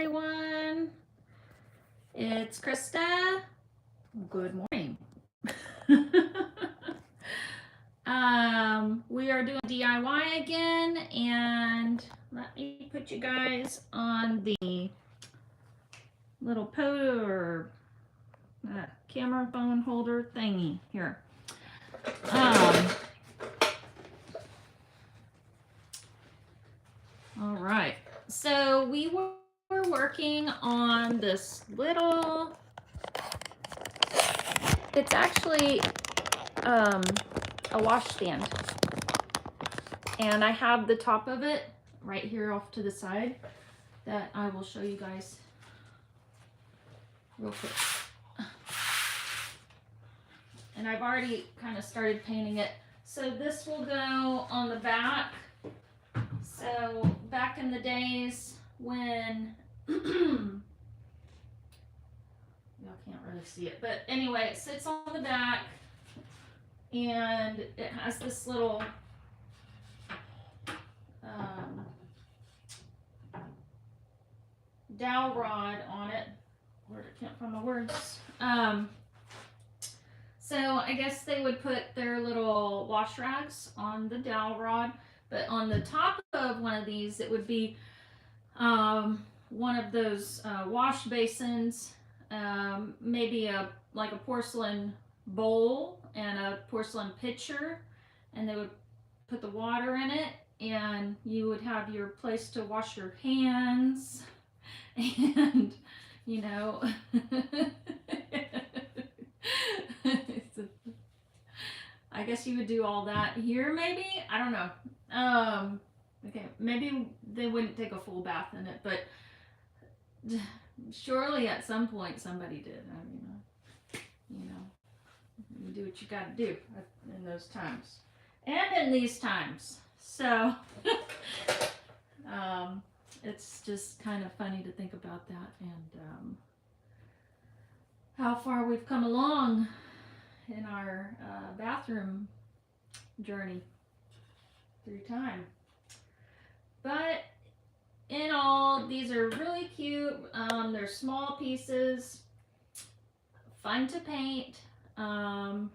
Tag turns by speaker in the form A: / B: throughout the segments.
A: everyone. It's Krista. Good morning. We are doing DIY again, and let me put you guys on the little camera phone holder thingy here. All right, so we were working on this little, it's actually a washstand, and I have the top of it right here off to the side that I will show you guys real quick. And I've already kind of started painting it. So this will go on the back. So back in the days when y'all can't really see it, but anyway, it sits on the back and it has this little dowel rod on it. Where I can't find my words. So I guess they would put their little wash rags on the dowel rod, but on the top of one of these, it would be one of those wash basins, maybe like a porcelain bowl and a porcelain pitcher, and they would put the water in it, and you would have your place to wash your hands, and you know. I guess you would do all that here, maybe. I don't know. Okay, maybe they wouldn't take a full bath in it, but surely at some point somebody did. I mean, you do what you got to do in those times, and in these times. So it's just kind of funny to think about that, and how far we've come along in our bathroom journey through time. But in all, these are really cute. They're small pieces, fun to paint, and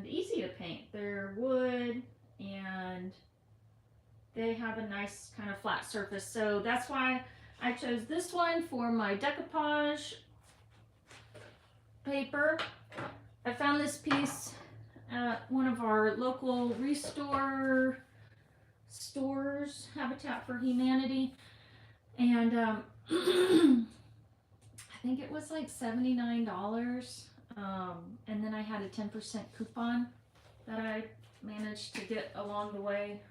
A: easy to paint. They're wood, and they have a nice kind of flat surface. So that's why I chose this one for my decoupage paper. I found this piece at one of our local restore stores, Habitat for Humanity, and I think it was like $79, and then I had a 10% coupon that I managed to get along the way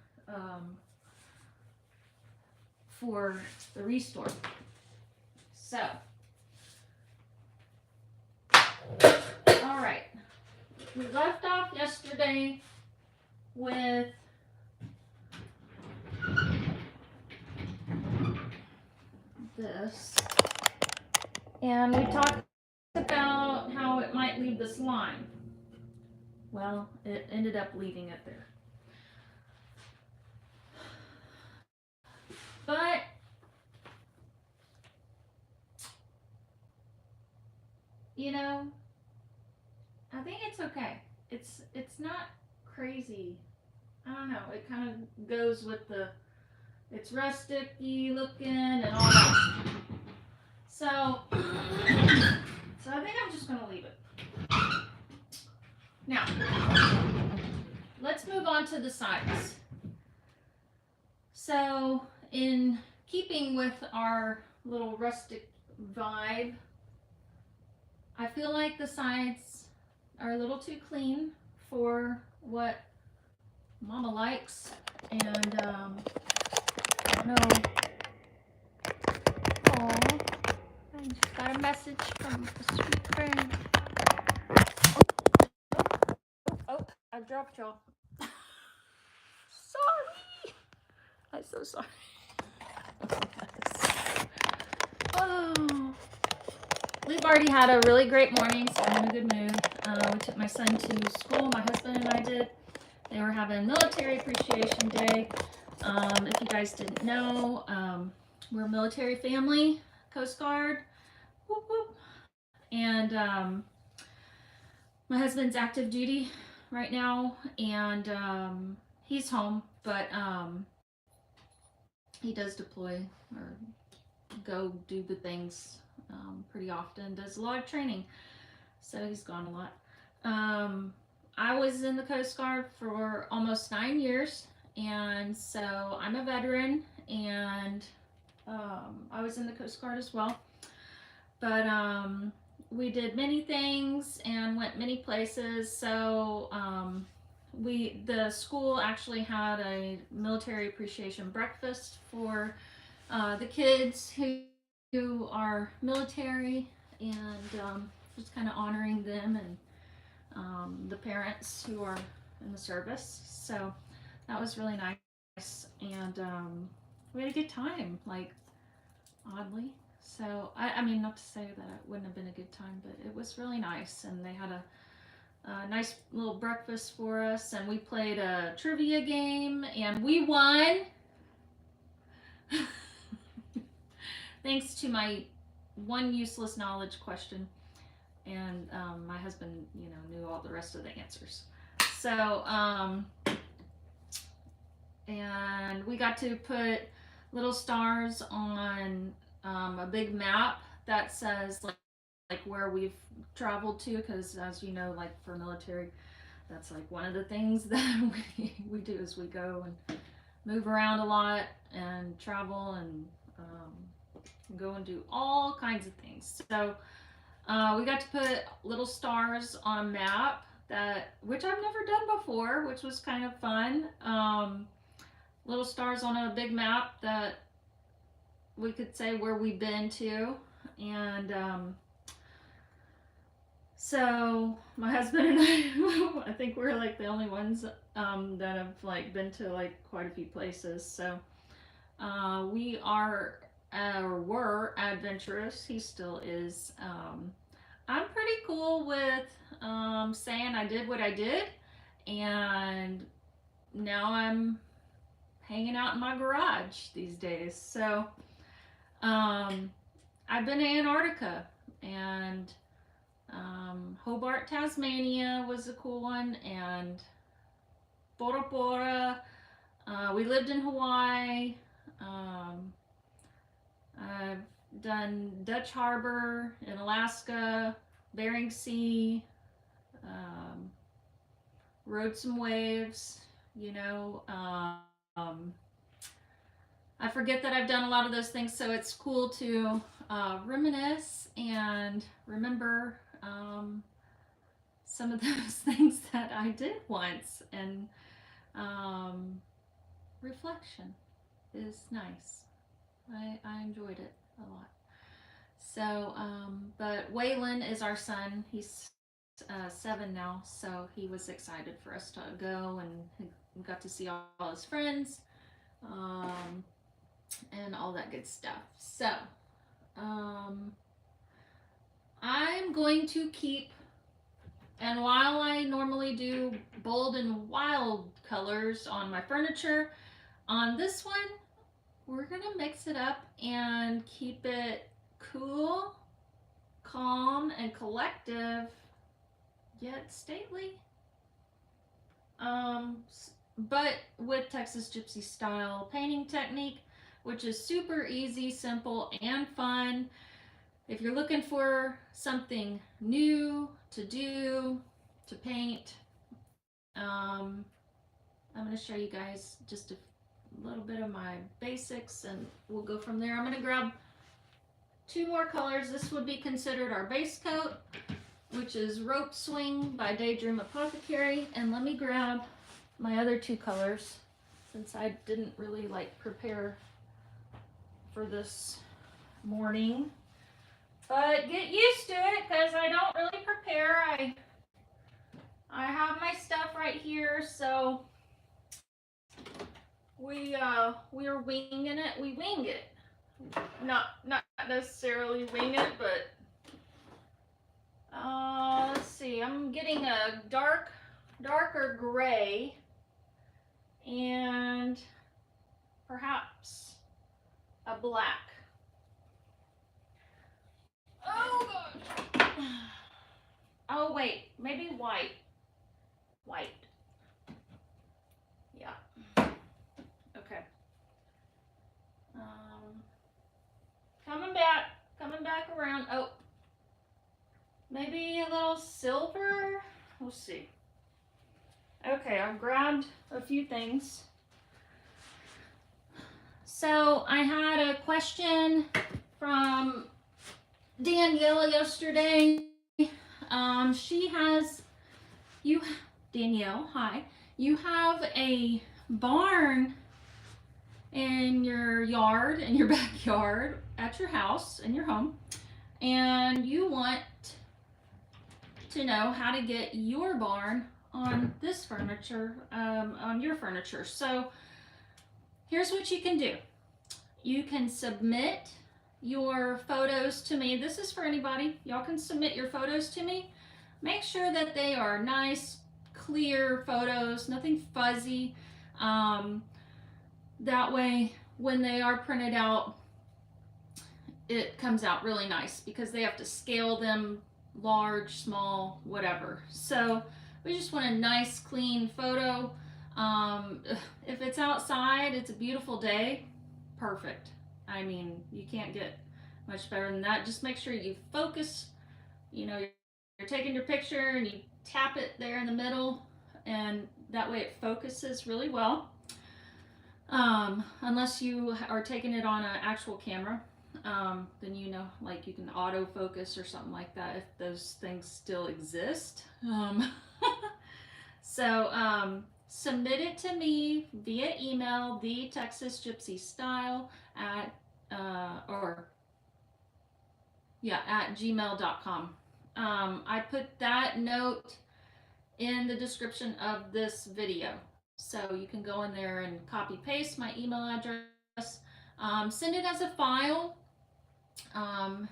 A: for the restore. So all right, we left off yesterday with this, and we talked about how it might leave this line. Well, it ended up leaving it there. But you know, I think it's okay. It's not crazy. I don't know. It kind of goes with it's rustic-y looking and all that. So I think I'm just gonna leave it. Now, let's move on to the sides. So in keeping with our little rustic vibe, I feel like the sides are a little too clean for what Mama likes, and I don't know. Oh, I just got a message from a sweet friend. Oh, I dropped y'all. Sorry. I'm so sorry. Oh. We've already had a really great morning, so I'm in a good mood. We took my son to school, my husband and I did. They were having Military Appreciation Day. If you guys didn't know, we're a military family, Coast Guard, whoop whoop. And my husband's active duty right now, and he's home, but he does deploy or go do the things pretty often. Does a lot of training, so he's gone a lot. I was in the Coast Guard for almost 9 years, and so I'm a veteran, and I was in the Coast Guard as well. But we did many things and went many places. So the school actually had a military appreciation breakfast for the kids who are military, and just kind of honoring them and the parents who are in the service. So that was really nice, and we had a good time, like, oddly. So I mean, not to say that it wouldn't have been a good time, but it was really nice, and they had a nice little breakfast for us, and we played a trivia game, and we won. Thanks to my one useless knowledge question, and my husband, knew all the rest of the answers. So, and we got to put little stars on a big map that says like where we've traveled to, because as you know, like for military, that's like one of the things that we do is we go and move around a lot and travel and go and do all kinds of things. So we got to put little stars on a map which I've never done before, which was kind of fun. Little stars on a big map that we could say where we've been to, and so my husband and I think we're like the only ones that have like been to like quite a few places. So we are or were adventurous. He still is. I'm pretty cool with saying I did what I did, and now I'm hanging out in my garage these days. So I've been to Antarctica, and Hobart, Tasmania was a cool one, and Bora Bora. We lived in Hawaii. I've done Dutch Harbor in Alaska, Bering Sea, rode some waves, I forget that I've done a lot of those things, so it's cool to reminisce and remember some of those things that I did once, and reflection is nice. I enjoyed it a lot. So, but Waylon is our son. He's 7 now, so he was excited for us to go, and he got to see all his friends. And all that good stuff. So, I'm going to keep, and while I normally do bold and wild colors on my furniture, on this one, we're gonna mix it up and keep it cool, calm, and collective, yet stately. But with Texas Gypsy style painting technique, which is super easy, simple, and fun. If you're looking for something new to do, to paint, I'm going to show you guys just a little bit of my basics, and we'll go from there. I'm going to grab 2 more colors. This would be considered our base coat, which is Rope Swing by Daydream Apothecary, and let me grab my other 2 colors, since I didn't really prepare for this morning. But get used to it, because I don't really prepare. I have my stuff right here, so we are winging it. We wing it. Not necessarily wing it, but let's see. I'm getting a darker gray, and perhaps a black. Oh gosh. Oh wait, maybe white. White. Yeah. Okay. Coming back around. Oh, maybe a little silver. We'll see. Okay, I've grabbed a few things. So I had a question from Danielle yesterday. She has, Danielle, hi. You have a barn in your yard, in your backyard, at your house, in your home, and you want to know how to get your barn on this furniture, on your furniture. So here's what you can do. You can submit your photos to me. This is for anybody. Y'all can submit your photos to me. Make sure that they are nice, clear photos, nothing fuzzy. That way, when they are printed out, it comes out really nice because they have to scale them large, small, whatever. So we just want a nice, clean photo. If it's outside, it's a beautiful day, perfect. I mean, you can't get much better than that. Just make sure you focus. You know, you're taking your picture and you tap it there in the middle, and that way it focuses really well. Unless you are taking it on an actual camera, then you know, like you can autofocus or something like that if those things still exist. So submit it to me via email, thetexasgypsystyle at gmail.com. I put that note in the description of this video. So you can go in there and copy paste my email address. Send it as a file,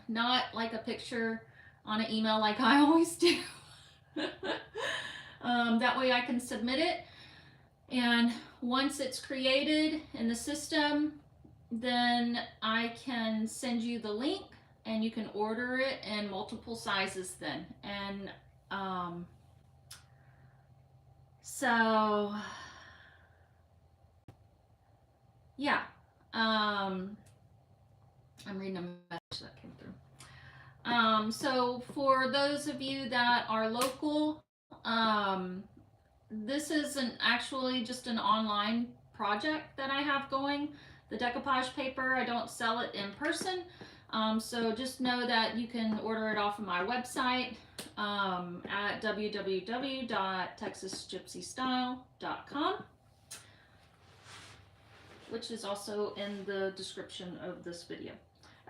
A: not like a picture on an email like I always do. That way I can submit it. And once it's created in the system, then I can send you the link and you can order it in multiple sizes then. And so yeah, I'm reading a message that came through. So for those of you that are local, this isn't actually just an online project that I have going. The decoupage paper, I don't sell it in person. So just know that you can order it off of my website at www.texasgypsystyle.com, which is also in the description of this video.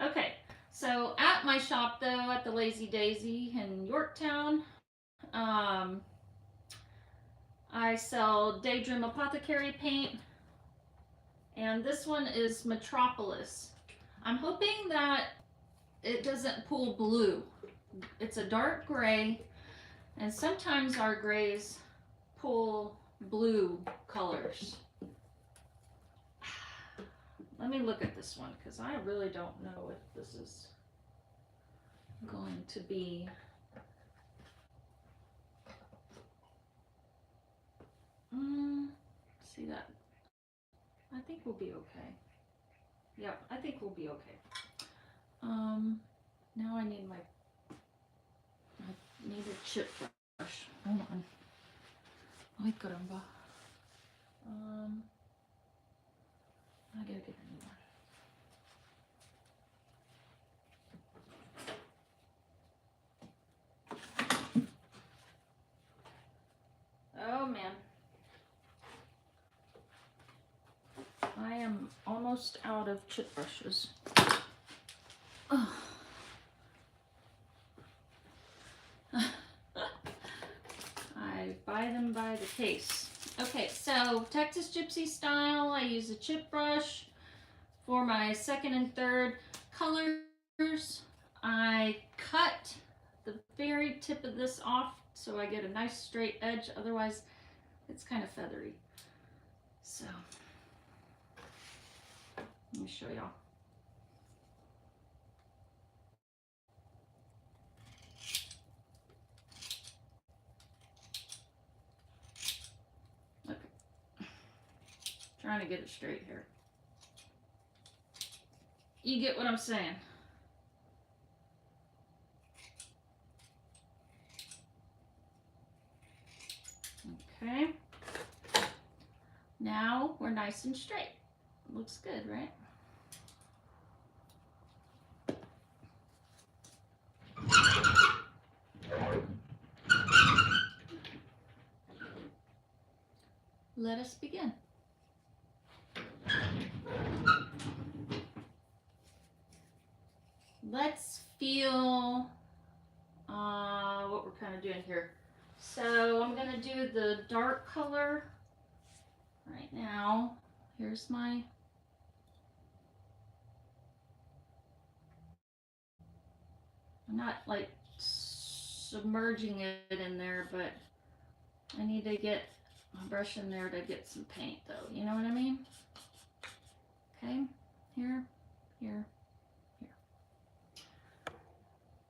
A: Okay, so at my shop though, at the Lazy Daisy in Yorktown, I sell Daydream Apothecary paint, and this one is Metropolis. I'm hoping that it doesn't pull blue. It's a dark gray, and sometimes our grays pull blue colors. Let me look at this one because I really don't know if this is going to be see that? I think we'll be okay. Yep, I think we'll be okay. Now I need a chip brush. Hold on. Ay, caramba. I gotta get a new one. Oh man. I am almost out of chip brushes. Oh. I buy them by the case. Okay, so Texas Gypsy style, I use a chip brush for my second and third colors. I cut the very tip of this off so I get a nice straight edge, otherwise it's kind of feathery. So let me show y'all. trying to get it straight here. You get what I'm saying? Okay. Now we're nice and straight. Looks good, right? Let us begin. Let's feel what we're kind of doing here. So I'm gonna do the dark color right now. Here's my I'm not like submerging it in there, but I need to get my brush in there to get some paint though. You know what I mean? Okay, here, here, here.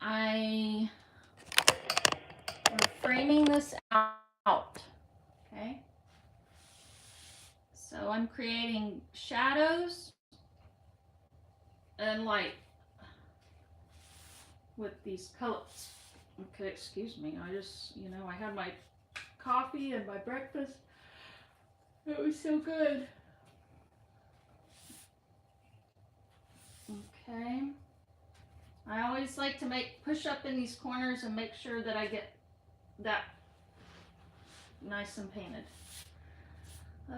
A: I'm framing this out, okay? So I'm creating shadows and light with these colors. Okay, excuse me, I just, you know, I had my coffee and my breakfast. It was so good. Okay. I always like to push up in these corners and make sure that I get that nice and painted.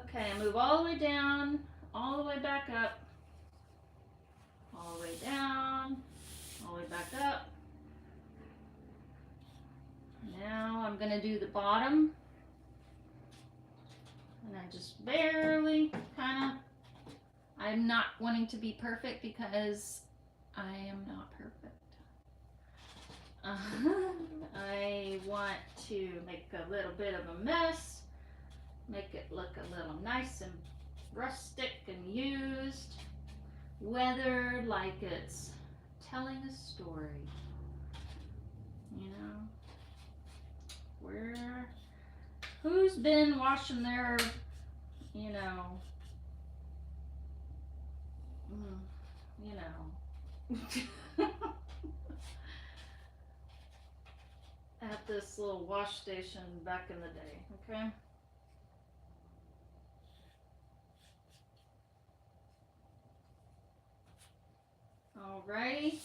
A: Okay, move all the way down, all the way back up, all the way down, all the way back up. Now I'm gonna do the bottom. And I just barely I'm not wanting to be perfect because I am not perfect. I want to make a little bit of a mess, make it look a little nice and rustic and used, weathered, like it's telling a story. You know, who's been washing their, you know, at this little wash station back in the day, okay? Alrighty.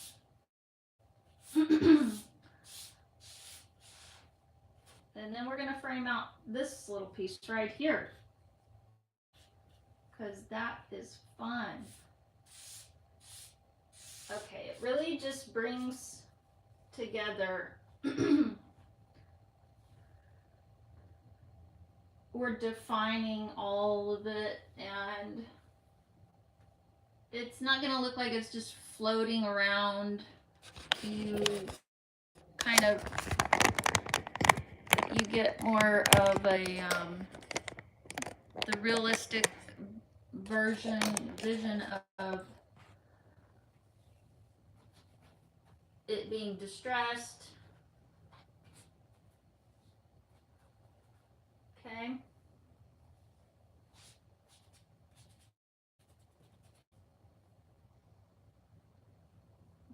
A: And then we're gonna frame out this little piece right here, because that is fun. Okay, it really just brings together we're defining all of it, and it's not gonna look like it's just floating around. You kind of get more of a the realistic vision of it being distressed. Okay.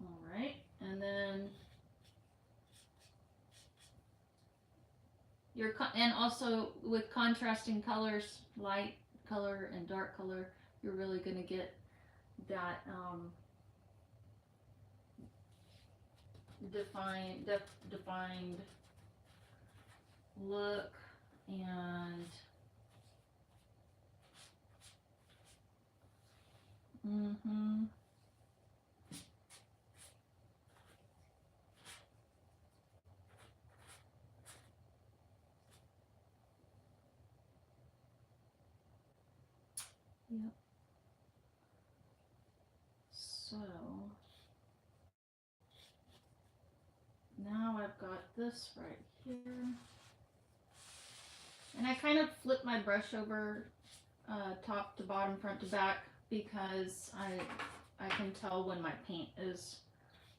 A: All right, and then and also with contrasting colors, light color and dark color, you're really going to get that defined look. And yep. So now I've got this right here, and I kind of flip my brush over top to bottom, front to back, because I can tell when my paint is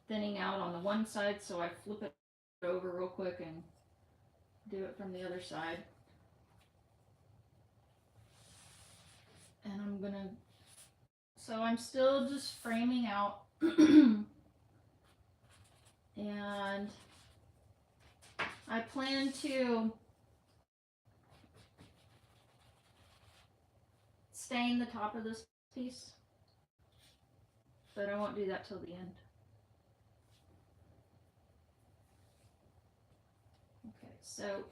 A: thinning out on the one side, so I flip it over real quick and do it from the other side. And so I'm still just framing out. And I plan to stain the top of this piece, but I won't do that till the end. Okay, so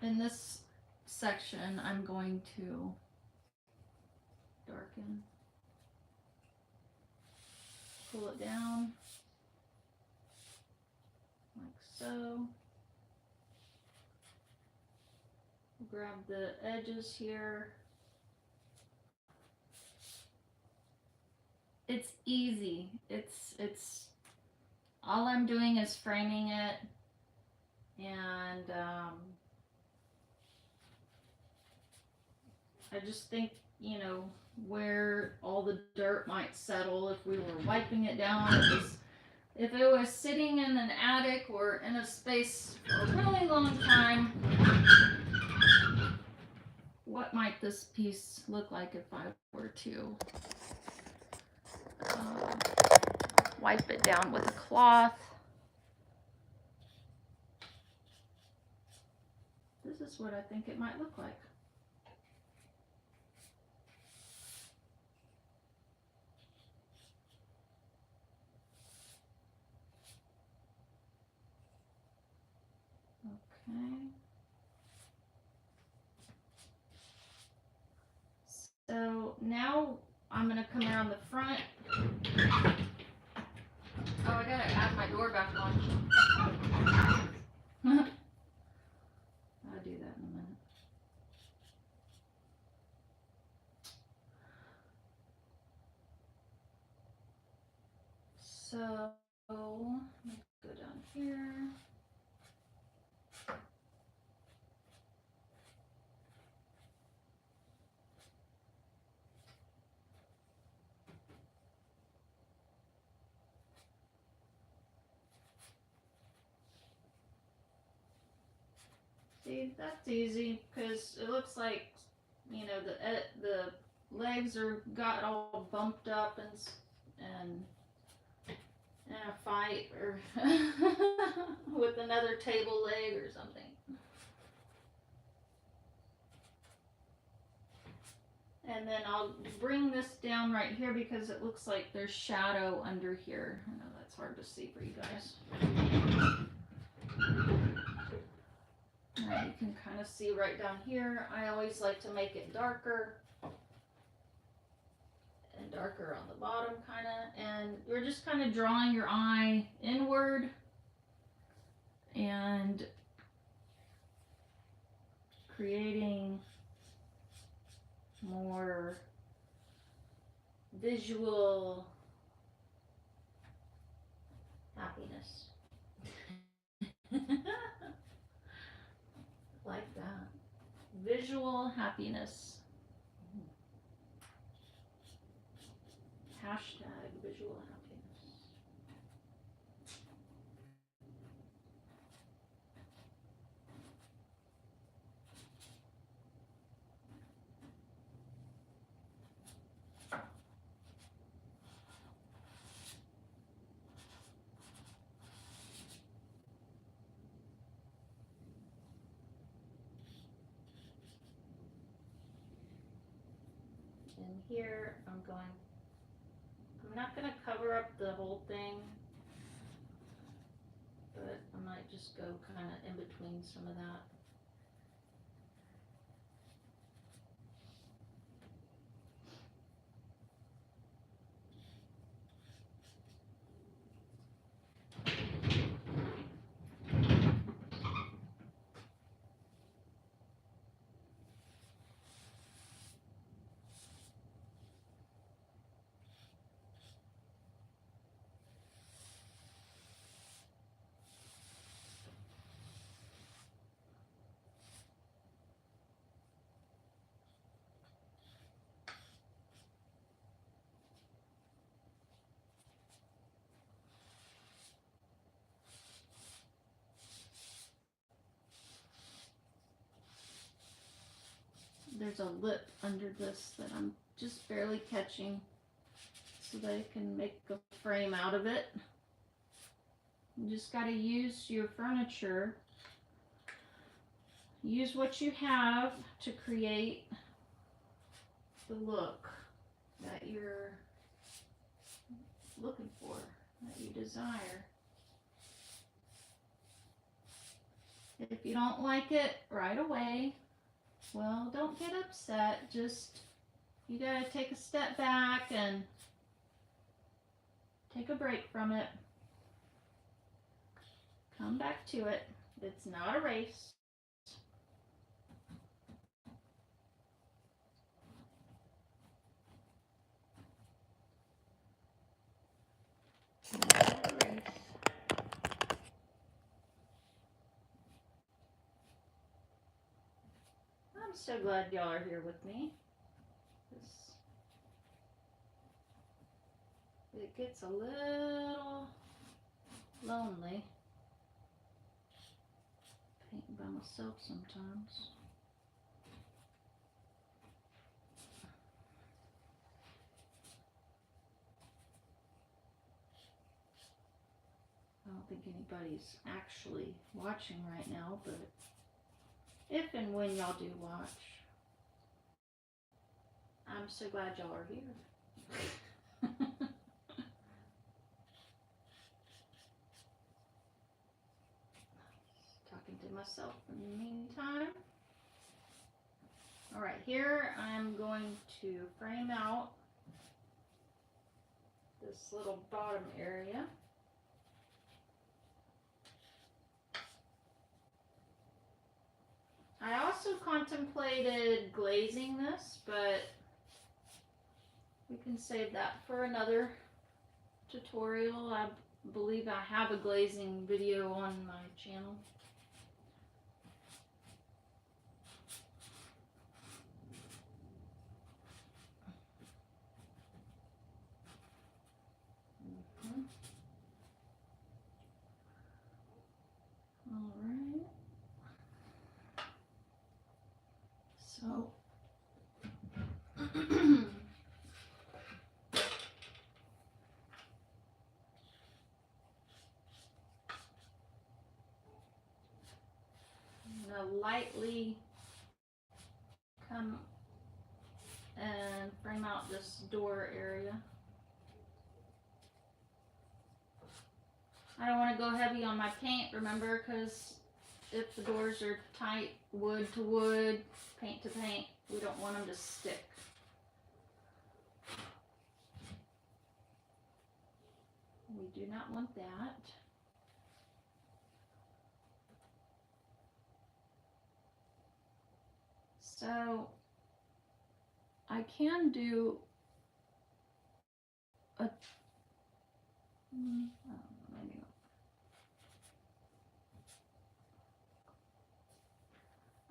A: in this section, I'm going to darken, pull it down like so. Grab the edges here. It's easy. It's all I'm doing is framing it, and I just think, you know, where all the dirt might settle if we were wiping it down. If it was sitting in an attic or in a space for a really long time, what might this piece look like if I were to wipe it down with a cloth? This is what I think it might look like. Okay. So now I'm gonna come around the front. Oh, I gotta add my door back on. I'll do that in a minute. So let me go down here. See, that's easy because it looks like, you know, the legs are got all bumped up and in a fight or with another table leg or something. And then I'll bring this down right here because it looks like there's shadow under here. I know that's hard to see for you guys. Now you can kind of see right down here. I always like to make it darker and darker on the bottom kind of. And you're just kind of drawing your eye inward and creating more visual happiness. Like that. Visual happiness. Hashtag visual happiness. And here I'm not going to cover up the whole thing, but I might just go kind of in between some of that. there's a lip under this that I'm just barely catching so that I can make a frame out of it. You just got to use your furniture. Use what you have to create the look that you're looking for, that you desire. If you don't like it right away, well, don't get upset. Just, you gotta take a step back and take a break from it. Come back to it. It's not a race. Not a race. I'm so glad y'all are here with me. It gets a little lonely painting by myself sometimes. I don't think anybody's actually watching right now, but if and when y'all do watch, I'm so glad y'all are here. Talking to myself in the meantime. All right, here I'm going to frame out this little bottom area. I also contemplated glazing this, but we can save that for another tutorial. I believe I have a glazing video on my channel. All right. So I'm going to lightly come and frame out this door area. I don't want to go heavy on my paint, remember, because if the doors are tight, wood to wood, paint to paint, we don't want them to stick. We do not want that. So I can do a maybe not.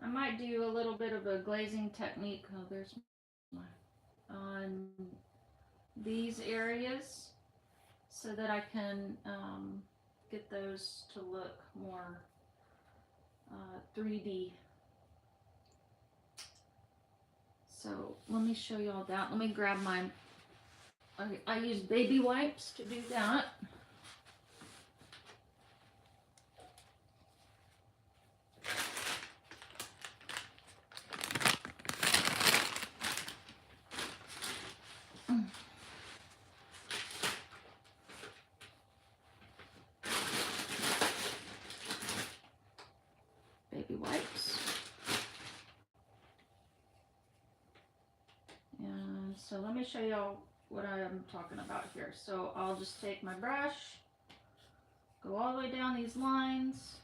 A: I might do a little bit of a glazing technique. Oh, there's my on these areas so that I can get those to look more 3D. So let me show you all that. Let me grab my, I use baby wipes to do that. Baby wipes. And so let me show you all what I'm talking about here. So I'll just take my brush, go all the way down these lines.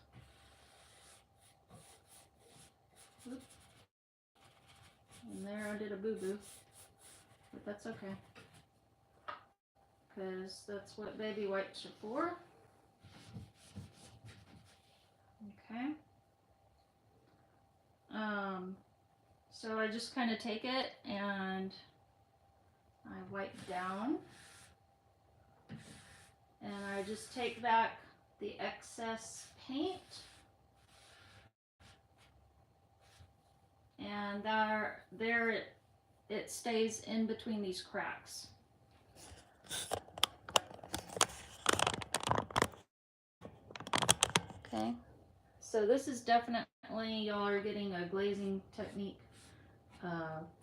A: Oop. And there I did a boo-boo, but that's okay, because that's what baby wipes are for. Okay. So I just kind of take it and I wipe down, and I just take back the excess paint and there it stays in between these cracks. Okay, so this is definitely, y'all are getting a glazing technique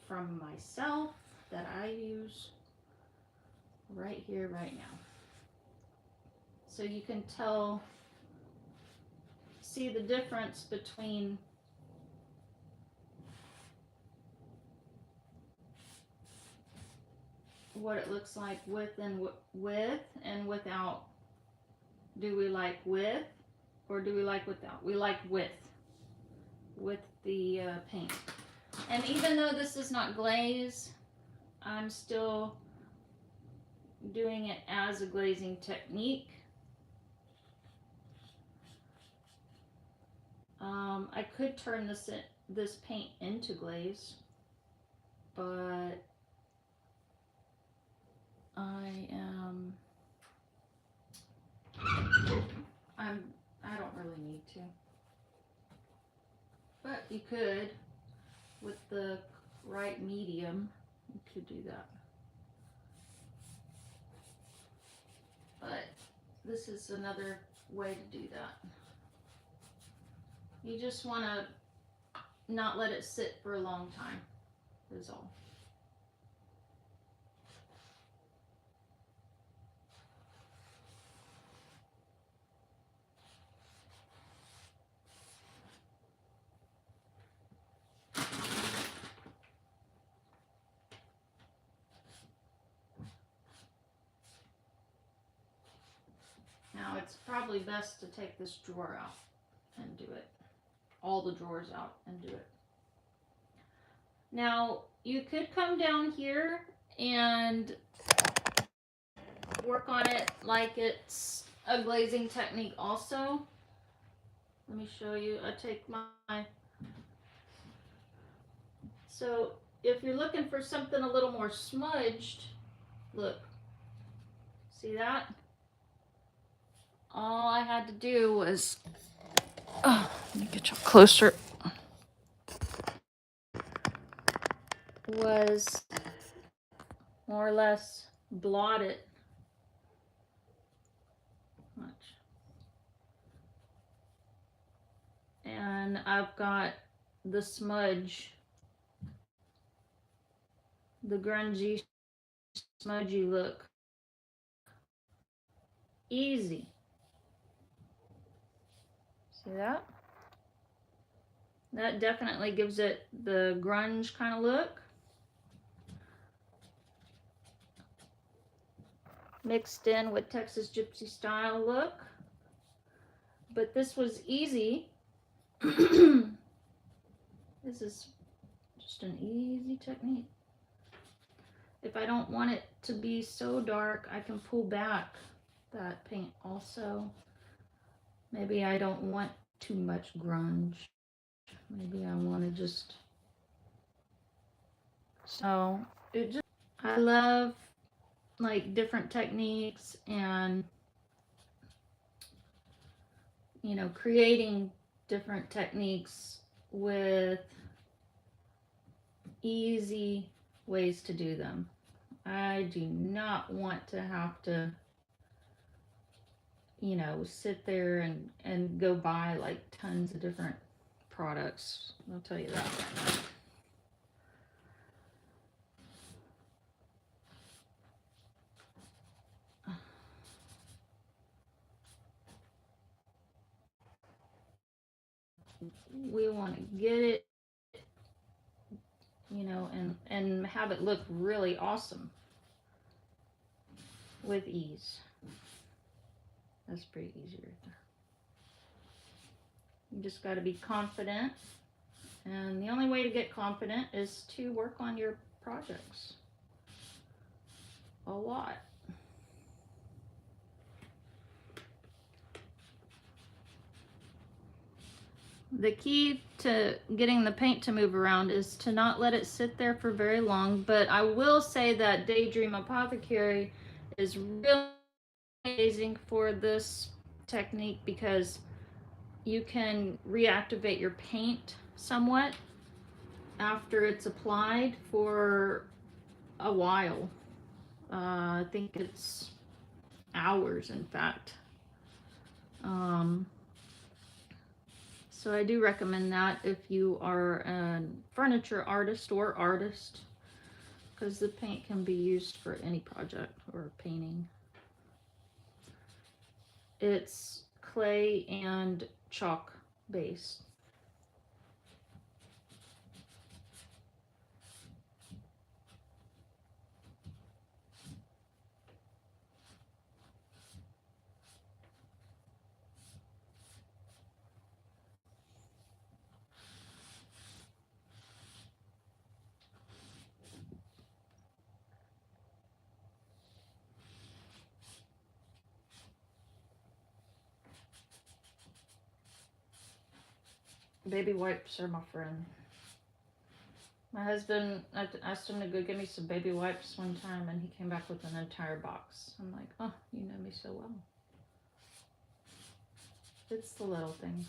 A: from myself that I use right here, right now. So you can see the difference between what it looks like with and without. Do we like with or do we like without? We like with the paint. And even though this is not glaze, I'm still doing it as a glazing technique. I could turn this paint into glaze, but I don't really need to. But you could, with the right medium, you could do that. But this is another way to do that. You just want to not let it sit for a long time, is all. Now it's probably best to take this drawer out and do it. All the drawers out and do it. Now you could come down here and work on it like it's a glazing technique also. Let me show you. I take my, so if you're looking for something a little more smudged, look, see that? All I had to do was, let me get you closer, was more or less blot it. Watch. And I've got the smudge, the grungy, smudgy look. Easy. See that? That definitely gives it the grunge kind of look. Mixed in with Texas Gypsy style look. But this was easy. This is just an easy technique. If I don't want it to be so dark, I can pull back that paint also. Maybe I don't want too much grunge. Maybe I want to just, so it just, I love like different techniques and, you know, creating different techniques with easy ways to do them. I do not want to have to, you know, sit there and go buy like tons of different products. I'll tell you that right now. We want to get it, you know, and have it look really awesome with ease. That's pretty easy right there. You just got to be confident, and the only way to get confident is to work on your projects a lot. The key to getting the paint to move around is to not let it sit there for very long, but I will say that Daydream Apothecary is really amazing for this technique because you can reactivate your paint somewhat after it's applied for a while. I think it's hours, in fact. So I do recommend that if you are a furniture artist or artist, because the paint can be used for any project or painting. It's clay and chalk based. Baby wipes are my friend. My husband, I asked him to go get me some baby wipes one time, and he came back with an entire box. I'm like, oh, you know me so well. It's the little things.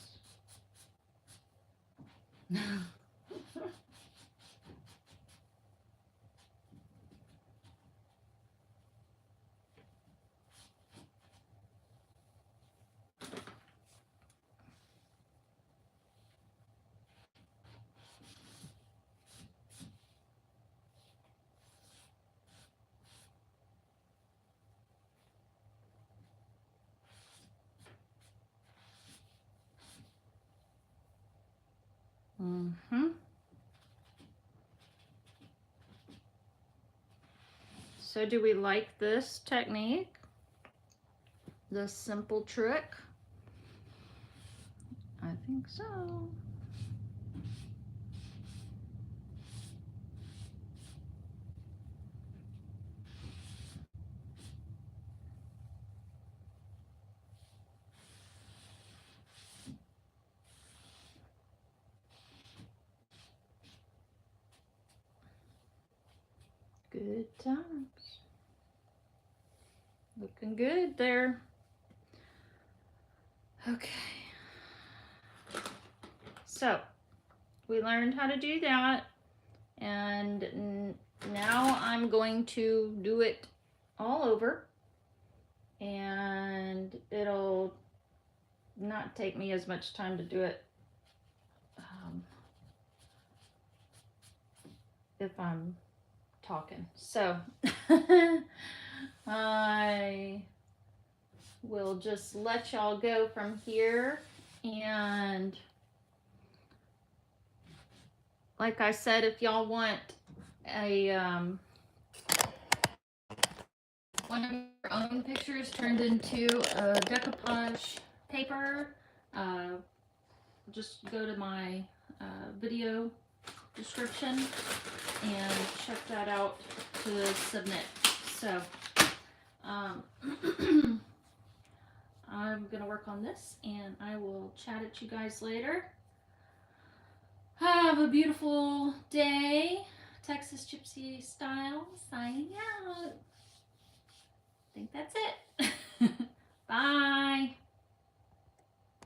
A: So do we like this technique? This simple trick? I think so. Good times. Looking good there. Okay. So we learned how to do that, and now I'm going to do it all over, and it'll not take me as much time to do it if I'm talking. So I will just let y'all go from here, and like I said, if y'all want a one of your own pictures turned into a decoupage paper, just go to my video description and check that out to submit. So I'm gonna work on this, and I will chat at you guys later. Have a beautiful day. Texas Gypsy style signing out. I think that's it. Bye.